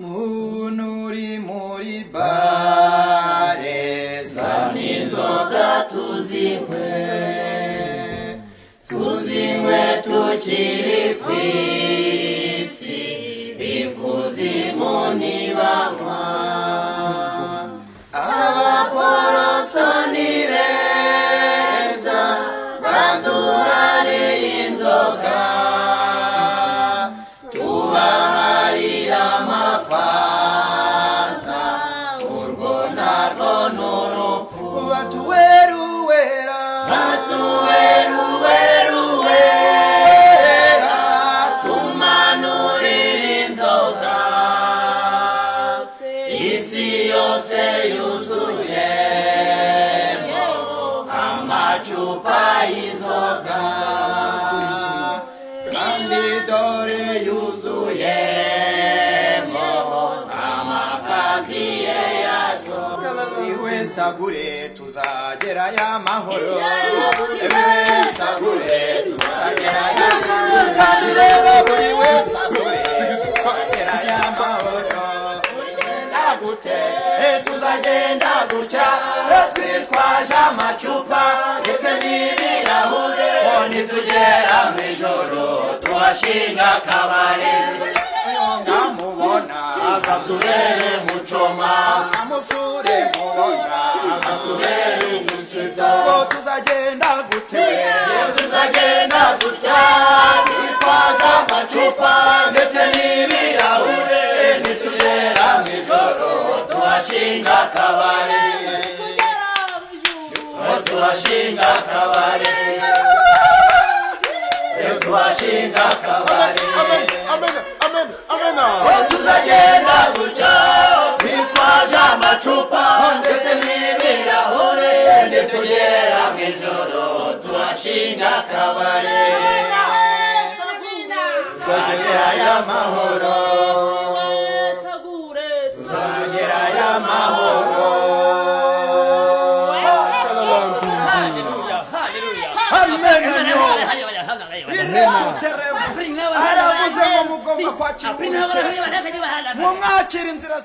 Munuri muri bare zana inzoga tuzinywe tukiri kw'isi ikuzimu ntibanywa abaporoso ni beza baduhariye inzoga tubaharira amafanta urwo narwo n'urupfu batuweruwera tumanurira inzoga isi yose yuzuyemo amacupa y'inzoga kandi dore yuzuyemo amakaziye yazo iwe sagure tuzagera y'amahoro iwe sagure tuzagera y'amahoro kandi rero buri we sagure tuzagera y'amahoro nagute tuzagenda gutya twitwaje amacupa ndetse n'ibirahure nitugera mw'ijoro tuhashinga akabare ngamubona akatubere mucoma samusure mubona akatubere umukiza tuzagenda gute tuzagenda gutya twitwaje amacupa ndetse n'ibirahure nitugera mw'ijoro tuhashinga akabare tuhashinga akabare tuhashinga akabare tuzagenda gutya twitwaje amacupa ndetse n'ibirahure nitugera mw'ijoro tuhashinga akabare tuzagera y'amahoro tuzagera y'amahoro aravuze ngo mugomba kwakira mwakira inzira